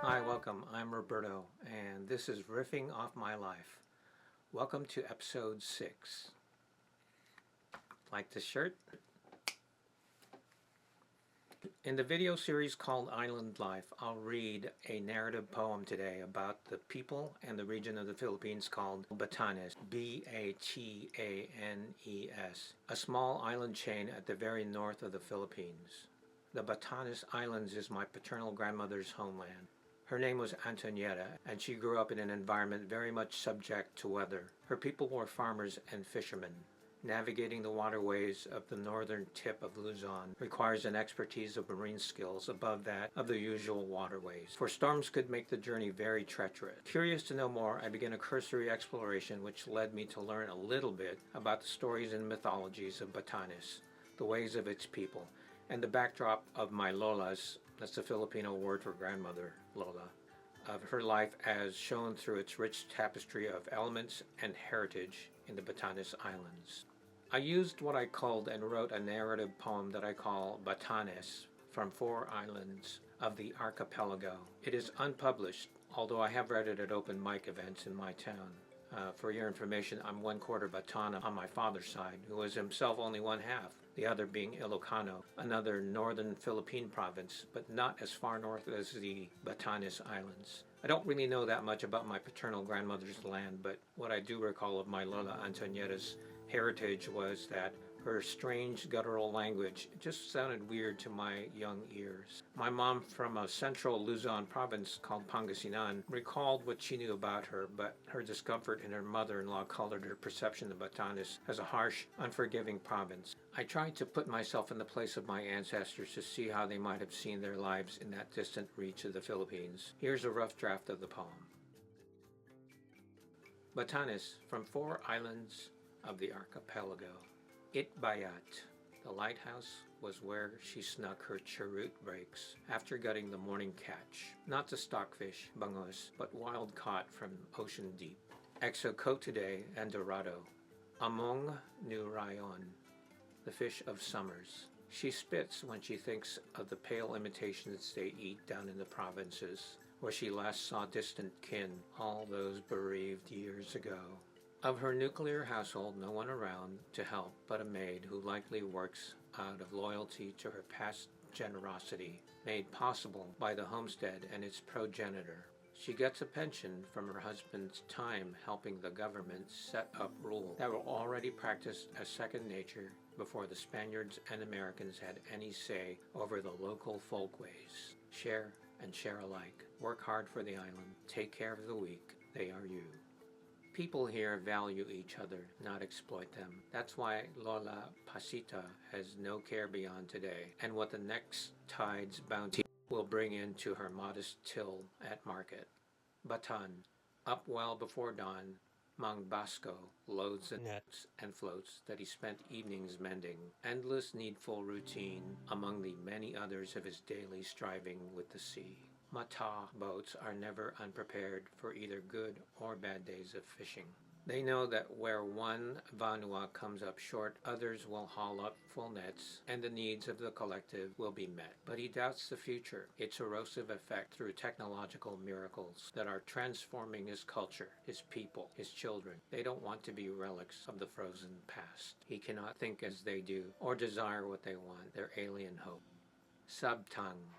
Hi, welcome. I'm Roberto, and this is Riffing Off My Life. Welcome to episode 6. Like this shirt? In the video series called Island Life, I'll read a narrative poem today about the people and the region of the Philippines called Batanes, B-A-T-A-N-E-S, a small island chain at the very north of the Philippines. The Batanes Islands is my paternal grandmother's homeland. Her name was Antonietta, and she grew up in an environment very much subject to weather. Her people were farmers and fishermen. Navigating the waterways of the northern tip of Luzon requires an expertise of marine skills above that of the usual waterways, for storms could make the journey very treacherous. Curious to know more, I began a cursory exploration which led me to learn a little bit about the stories and mythologies of Batanes, the ways of its people, and the backdrop of my Lola's, that's the Filipino word for grandmother, Lola, of her life as shown through its rich tapestry of elements and heritage in the Batanes Islands. I used what I called and wrote a narrative poem that I call Batanes from 4 islands of the archipelago. It is unpublished, although I have read it at open mic events in my town. For your information, I'm 1/4 Batana on my father's side, who was himself only 1/2, the other being Ilocano, another northern Philippine province, but not as far north as the Batanes Islands. I don't really know that much about my paternal grandmother's land, but what I do recall of my Lola Antonietta's heritage was that her strange guttural language just sounded weird to my young ears. My mom, from a central Luzon province called Pangasinan, recalled what she knew about her, but her discomfort in her mother-in-law colored her perception of Batanes as a harsh, unforgiving province. I tried to put myself in the place of my ancestors to see how they might have seen their lives in that distant reach of the Philippines. Here's a rough draft of the poem. Batanes, from 4 islands of the archipelago. Itbayat, the lighthouse, was where she snuck her cheroot breaks after gutting the morning catch. Not the stockfish, bangos, but wild caught from ocean deep. Exocotidae and dorado. Among New Rayon, the fish of summers. She spits when she thinks of the pale imitations they eat down in the provinces, where she last saw distant kin all those bereaved years ago. Of her nuclear household, no one around to help but a maid who likely works out of loyalty to her past generosity, made possible by the homestead and its progenitor. She gets a pension from her husband's time helping the government set up rules that were already practiced as second nature before the Spaniards and Americans had any say over the local folkways. Share and share alike. Work hard for the island. Take care of the weak. They are you. People here value each other, not exploit them. That's why Lola Pasita has no care beyond today and what the next tide's bounty will bring into her modest till at market. Batan, up well before dawn, Mang Basco loads the nets and floats that he spent evenings mending, endless needful routine among the many others of his daily striving with the sea. Mata boats are never unprepared for either good or bad days of fishing. They know that where one vanua comes up short, others will haul up full nets, and the needs of the collective will be met. But he doubts the future, its erosive effect through technological miracles that are transforming his culture, his people, his children. They don't want to be relics of the frozen past. He cannot think as they do, or desire what they want, their alien hope. Sabtang,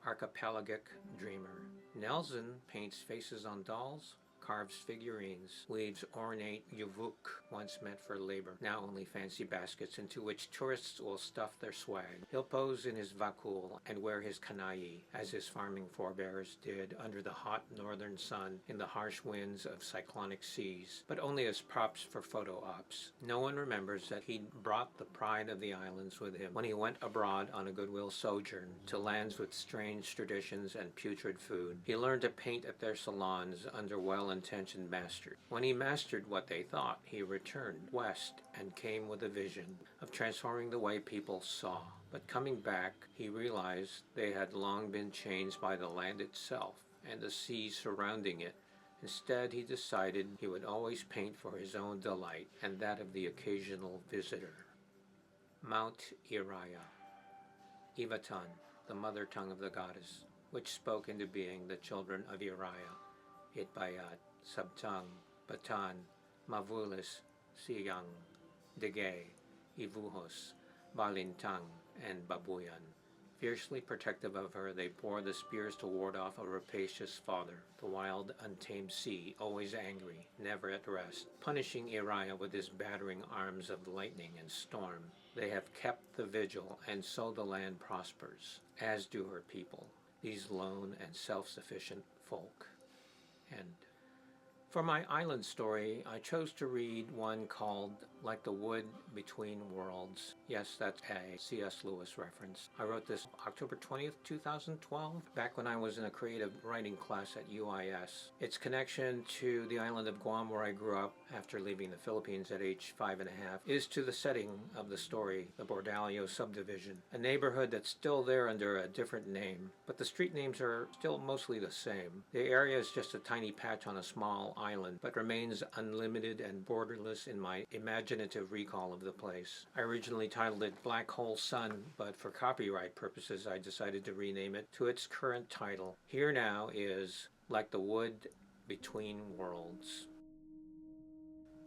archipelagic dreamer. Nelson paints faces on dolls, carves figurines, weaves ornate yuvuk, once meant for labor, now only fancy baskets into which tourists will stuff their swag. He'll pose in his vakul and wear his kanayi, as his farming forebears did under the hot northern sun in the harsh winds of cyclonic seas, but only as props for photo ops. No one remembers that he brought the pride of the islands with him when he went abroad on a goodwill sojourn to lands with strange traditions and putrid food. He learned to paint at their salons under well-intentioned masters. When he mastered what they thought, he returned west and came with a vision of transforming the way people saw. But coming back, he realized they had long been changed by the land itself and the sea surrounding it. Instead, he decided he would always paint for his own delight and that of the occasional visitor. Mount Iriah. Ivatan, the mother tongue of the goddess, which spoke into being the children of Uriah, Itbayat, Sabtang, Batan, Mavulis, Siyang, Degay, Ivuhos, Balintang, and Babuyan. Fiercely protective of her, they bore the spears to ward off a rapacious father, the wild, untamed sea, always angry, never at rest, punishing Uriah with his battering arms of lightning and storm. They have kept the vigil, and so the land prospers, as do her people, these lone and self-sufficient folk. End. For my island story, I chose to read one called Like the Wood Between Worlds. Yes, that's a C.S. Lewis reference. I wrote this October 20th, 2012, back when I was in a creative writing class at UIS. Its connection to the island of Guam, where I grew up after leaving the Philippines at age 5.5, is to the setting of the story, the Bordalio subdivision, a neighborhood that's still there under a different name, but the street names are still mostly the same. The area is just a tiny patch on a small island, but remains unlimited and borderless in my imaginative recall of the place. I originally titled it Black Hole Sun, but for copyright purposes I decided to rename it to its current title. Here now is Like the Wood Between Worlds.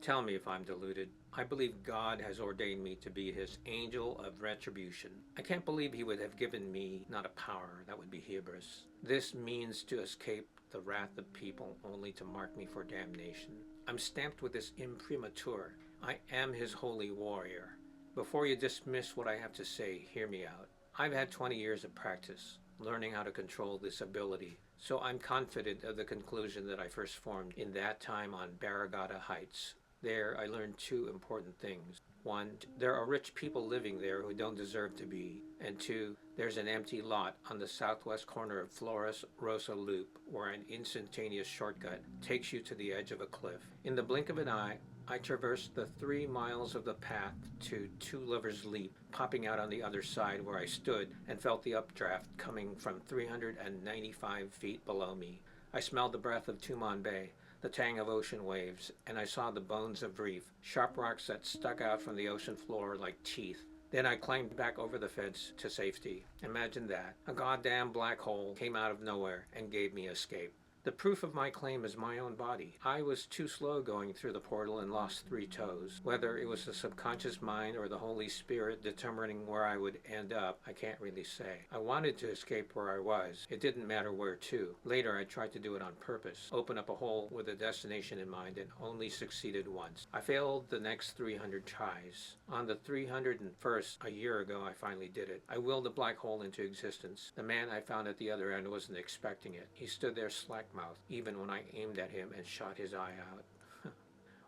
Tell me if I'm deluded. I believe God has ordained me to be his angel of retribution. I can't believe he would have given me not a power, that would be hubris. This means to escape the wrath of people only to mark me for damnation. I'm stamped with this imprimatur. I am his holy warrior. Before you dismiss what I have to say, hear me out. I've had 20 years of practice, learning how to control this ability, so I'm confident of the conclusion that I first formed in that time on Barragata Heights. There, I learned two important things. One, there are rich people living there who don't deserve to be. And two, there's an empty lot on the southwest corner of Flores Rosa Loop where an instantaneous shortcut takes you to the edge of a cliff. In the blink of an eye, I traversed the 3 miles of the path to Two Lovers Leap, popping out on the other side where I stood and felt the updraft coming from 395 feet below me. I smelled the breath of Tumon Bay, the tang of ocean waves, and I saw the bones of reef, sharp rocks that stuck out from the ocean floor like teeth. Then I climbed back over the fence to safety. Imagine that. A goddamn black hole came out of nowhere and gave me escape. The proof of my claim is my own body. I was too slow going through the portal and lost 3 toes. Whether it was the subconscious mind or the Holy Spirit determining where I would end up, I can't really say. I wanted to escape where I was. It didn't matter where to. Later, I tried to do it on purpose, open up a hole with a destination in mind, and only succeeded once. I failed the next 300 tries. On the 301st, a year ago, I finally did it. I willed the black hole into existence. The man I found at the other end wasn't expecting it. He stood there slack-mouthed, even when I aimed at him and shot his eye out.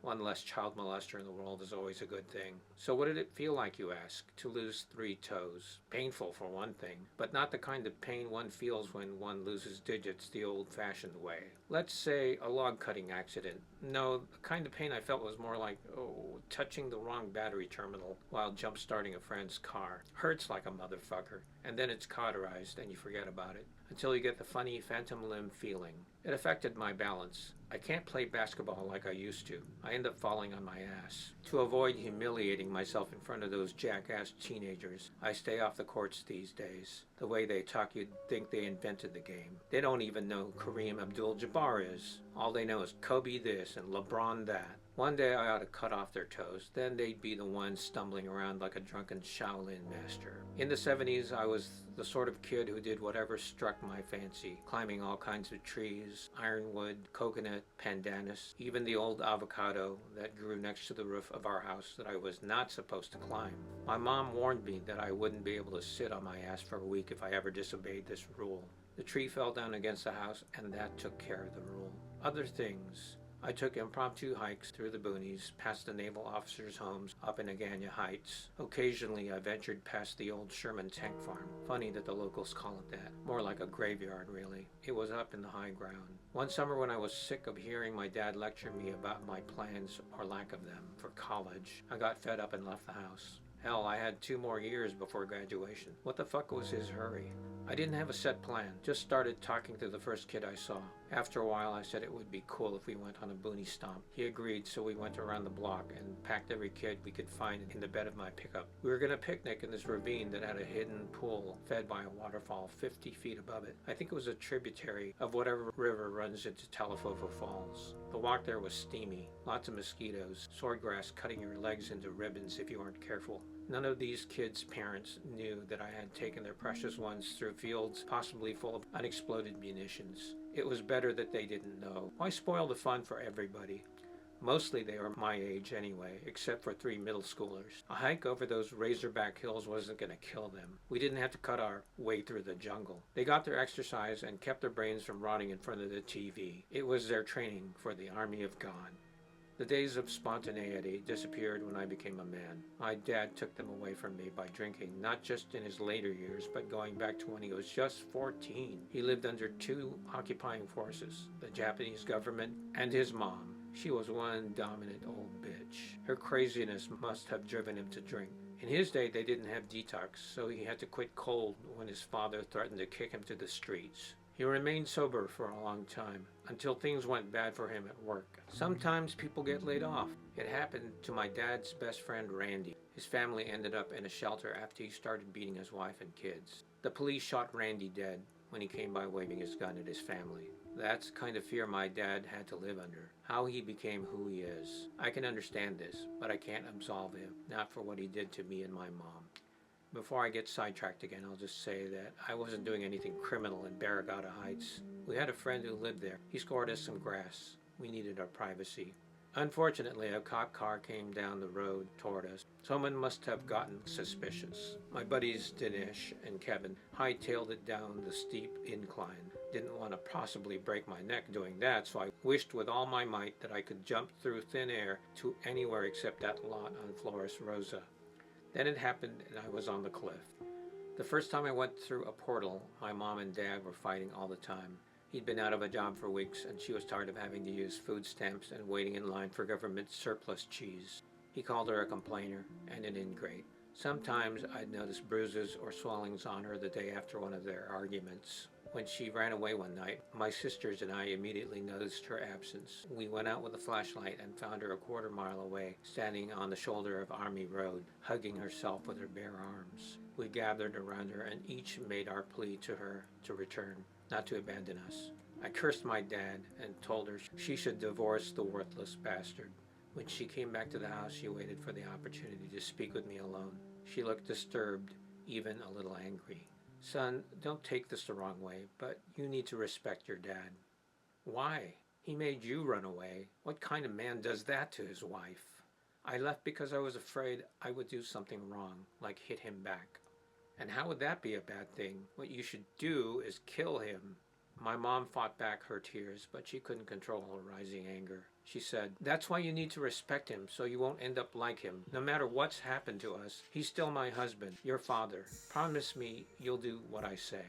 One less child molester in the world is always a good thing. So what did it feel like, you ask, to lose 3 toes? Painful for one thing, but not the kind of pain one feels when one loses digits the old-fashioned way. Let's say a log-cutting accident. No, the kind of pain I felt was more like, touching the wrong battery terminal while jump-starting a friend's car. Hurts like a motherfucker, and then it's cauterized and you forget about it, until you get the funny phantom limb feeling. It affected my balance. I can't play basketball like I used to. I end up falling on my ass. To avoid humiliating myself in front of those jackass teenagers, I stay off the courts these days. The way they talk, you'd think they invented the game. They don't even know who Kareem Abdul-Jabbar is. All they know is Kobe this and LeBron that. One day I ought to cut off their toes, then they'd be the ones stumbling around like a drunken Shaolin master. In the 70s, I was the sort of kid who did whatever struck my fancy, climbing all kinds of trees, ironwood, coconut, pandanus, even the old avocado that grew next to the roof of our house that I was not supposed to climb. My mom warned me that I wouldn't be able to sit on my ass for a week if I ever disobeyed this rule. The tree fell down against the house, and that took care of the rule. Other things. I took impromptu hikes through the boonies, past the naval officers' homes up in Agana Heights. Occasionally, I ventured past the old Sherman tank farm. Funny that the locals call it that. More like a graveyard, really. It was up in the high ground. One summer when I was sick of hearing my dad lecture me about my plans, or lack of them, for college, I got fed up and left the house. Hell, I had 2 more years before graduation. What the fuck was his hurry? I didn't have a set plan, just started talking to the first kid I saw. After a while, I said it would be cool if we went on a boonie stomp. He agreed, so we went around the block and packed every kid we could find in the bed of my pickup. We were going to picnic in this ravine that had a hidden pool fed by a waterfall 50 feet above it. I think it was a tributary of whatever river runs into Talafova Falls. The walk there was steamy, lots of mosquitoes, swordgrass cutting your legs into ribbons if you aren't careful. None of these kids' parents knew that I had taken their precious ones through fields possibly full of unexploded munitions. It was better that they didn't know. Why spoil the fun for everybody? Mostly they were my age anyway, except for 3 middle schoolers. A hike over those razorback hills wasn't going to kill them. We didn't have to cut our way through the jungle. They got their exercise and kept their brains from rotting in front of the TV. It was their training for the army of God. The days of spontaneity disappeared when I became a man. My dad took them away from me by drinking, not just in his later years, but going back to when he was just 14. He lived under 2 occupying forces, the Japanese government and his mom. She was one dominant old bitch. Her craziness must have driven him to drink. In his day, they didn't have detox, so he had to quit cold when his father threatened to kick him to the streets. He remained sober for a long time, until things went bad for him at work. Sometimes people get laid off. It happened to my dad's best friend, Randy. His family ended up in a shelter after he started beating his wife and kids. The police shot Randy dead when he came by waving his gun at his family. That's the kind of fear my dad had to live under. How he became who he is. I can understand this, but I can't absolve him, not for what he did to me and my mom. Before I get sidetracked again, I'll just say that I wasn't doing anything criminal in Barragata Heights. We had a friend who lived there. He scored us some grass. We needed our privacy. Unfortunately, a cop car came down the road toward us. Someone must have gotten suspicious. My buddies Dinesh and Kevin hightailed it down the steep incline. Didn't want to possibly break my neck doing that, so I wished with all my might that I could jump through thin air to anywhere except that lot on Flores Rosa. Then it happened and I was on the cliff. The first time I went through a portal, my mom and dad were fighting all the time. He'd been out of a job for weeks and she was tired of having to use food stamps and waiting in line for government surplus cheese. He called her a complainer and an ingrate. Sometimes I'd notice bruises or swellings on her the day after one of their arguments. When she ran away one night, my sisters and I immediately noticed her absence. We went out with a flashlight and found her a quarter mile away, standing on the shoulder of Army Road, hugging herself with her bare arms. We gathered around her and each made our plea to her to return, not to abandon us. I cursed my dad and told her she should divorce the worthless bastard. When she came back to the house, she waited for the opportunity to speak with me alone. She looked disturbed, even a little angry. Son, don't take this the wrong way, but you need to respect your dad. Why? He made you run away. What kind of man does that to his wife? I left because I was afraid I would do something wrong, like hit him back. And how would that be a bad thing? What you should do is kill him. My mom fought back her tears, but she couldn't control her rising anger. She said, "That's why you need to respect him, so you won't end up like him. No matter what's happened to us, he's still my husband, your father. Promise me you'll do what I say."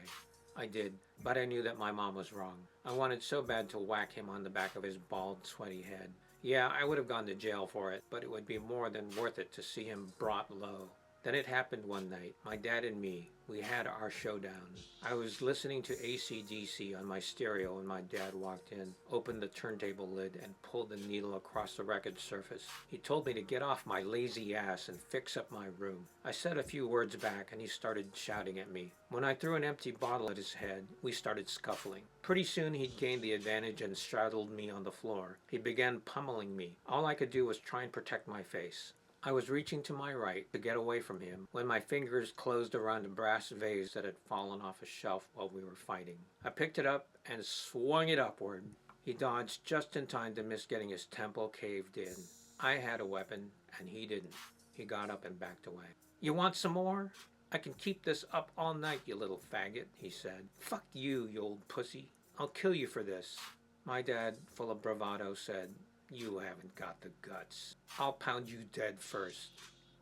I did, but I knew that my mom was wrong. I wanted so bad to whack him on the back of his bald, sweaty head. Yeah, I would have gone to jail for it, but it would be more than worth it to see him brought low. Then it happened one night. My dad and me, we had our showdown. I was listening to AC/DC on my stereo when my dad walked in, opened the turntable lid, and pulled the needle across the record surface. He told me to get off my lazy ass and fix up my room. I said a few words back, and he started shouting at me. When I threw an empty bottle at his head, we started scuffling. Pretty soon he'd gained the advantage and straddled me on the floor. He began pummeling me. All I could do was try and protect my face. I was reaching to my right to get away from him when my fingers closed around a brass vase that had fallen off a shelf while we were fighting. I picked it up and swung it upward. He dodged just in time to miss getting his temple caved in. I had a weapon and he didn't. He got up and backed away. "You want some more? I can keep this up all night, you little faggot," he said. "Fuck you, you old pussy. I'll kill you for this." My dad, full of bravado, said, "You haven't got the guts. I'll pound you dead first."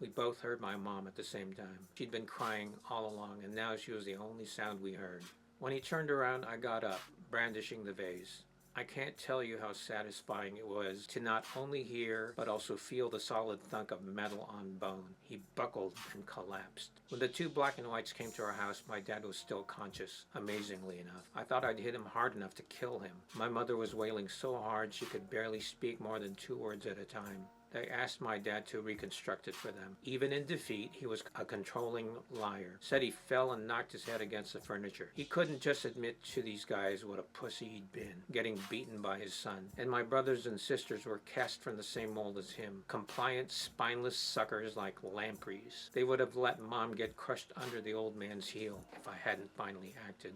We both heard my mom at the same time. She'd been crying all along, and now she was the only sound we heard. When he turned around, I got up, brandishing the vase. I can't tell you how satisfying it was to not only hear but also feel the solid thunk of metal on bone. He buckled and collapsed. When the two black and whites came to our house, my dad was still conscious, amazingly enough. I thought I'd hit him hard enough to kill him. My mother was wailing so hard she could barely speak more than 2 words at a time. They asked my dad to reconstruct it for them. Even in defeat, he was a controlling liar. Said he fell and knocked his head against the furniture. He couldn't just admit to these guys what a pussy he'd been, getting beaten by his son. And my brothers and sisters were cast from the same mold as him. Compliant, spineless suckers like lampreys. They would have let Mom get crushed under the old man's heel if I hadn't finally acted.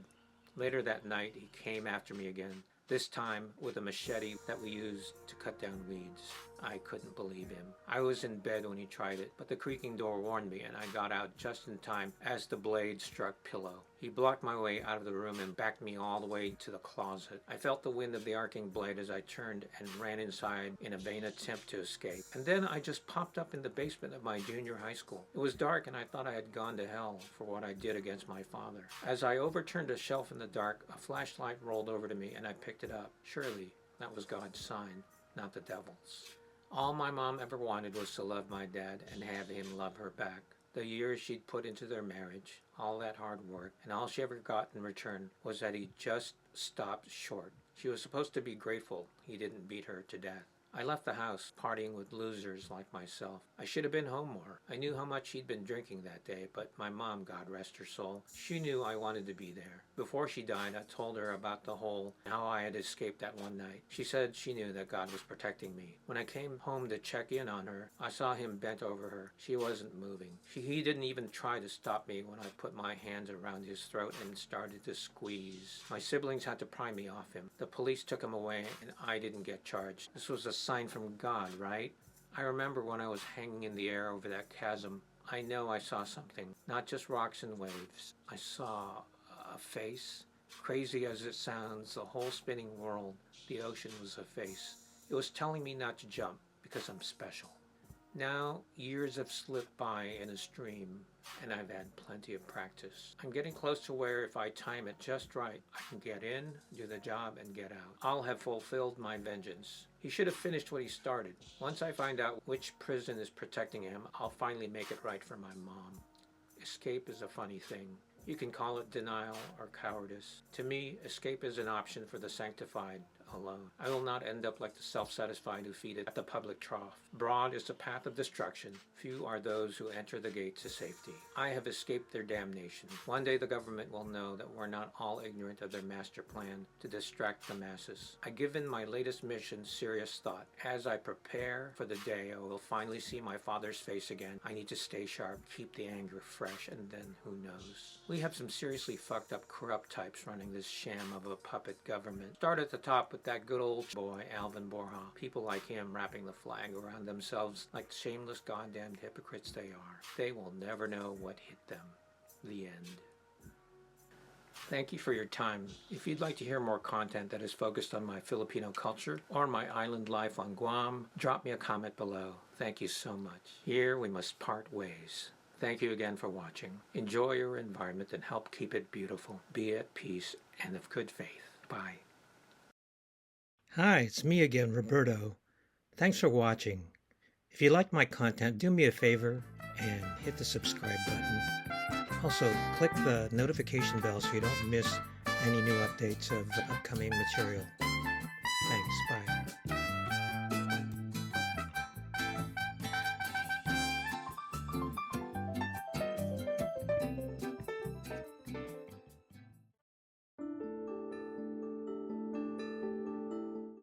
Later that night, he came after me again. This time with a machete that we used to cut down weeds. I couldn't believe him. I was in bed when he tried it, but the creaking door warned me and I got out just in time as the blade struck pillow. He blocked my way out of the room and backed me all the way to the closet. I felt the wind of the arcing blade as I turned and ran inside in a vain attempt to escape. And then I just popped up in the basement of my junior high school. It was dark and I thought I had gone to hell for what I did against my father. As I overturned a shelf in the dark, a flashlight rolled over to me and I picked it up. Surely that was God's sign, not the devil's. All my mom ever wanted was to love my dad and have him love her back. The years she'd put into their marriage, all that hard work, and all she ever got in return was that he just stopped short. She was supposed to be grateful he didn't beat her to death. I left the house, partying with losers like myself. I should have been home more. I knew how much he'd been drinking that day, but my mom, God rest her soul, she knew I wanted to be there. Before she died, I told her about the hole and how I had escaped that one night. She said she knew that God was protecting me. When I came home to check in on her, I saw him bent over her. She wasn't moving. He didn't even try to stop me when I put my hands around his throat and started to squeeze. My siblings had to pry me off him. The police took him away and I didn't get charged. This was a sign from God, right? I remember when I was hanging in the air over that chasm, I know I saw something, not just rocks and waves. I saw a face. Crazy as it sounds, the whole spinning world, the ocean was a face. It was telling me not to jump because I'm special. Now, years have slipped by in a stream, and I've had plenty of practice. I'm getting close to where if I time it just right, I can get in, do the job, and get out. I'll have fulfilled my vengeance. He should have finished what he started. Once I find out which prison is protecting him, I'll finally make it right for my mom. Escape is a funny thing. You can call it denial or cowardice. To me, escape is an option for the sanctified alone. I will not end up like the self-satisfied who feed it at the public trough. Broad is the path of destruction. Few are those who enter the gate to safety. I have escaped their damnation. One day the government will know that we're not all ignorant of their master plan to distract the masses. I give in my latest mission serious thought. As I prepare for the day I will finally see my father's face again, I need to stay sharp, keep the anger fresh, and then who knows. We have some seriously fucked up corrupt types running this sham of a puppet government. Start at the top with that good old boy, Alvin Borja. People like him wrapping the flag around themselves like shameless goddamned hypocrites they are. They will never know what hit them. The end. Thank you for your time. If you'd like to hear more content that is focused on my Filipino culture or my island life on Guam, drop me a comment below. Thank you so much. Here we must part ways. Thank you again for watching. Enjoy your environment and help keep it beautiful. Be at peace and of good faith. Bye. Hi, it's me again, Roberto. Thanks for watching. If you like my content, do me a favor and hit the subscribe button. Also, click the notification bell so you don't miss any new updates of upcoming material.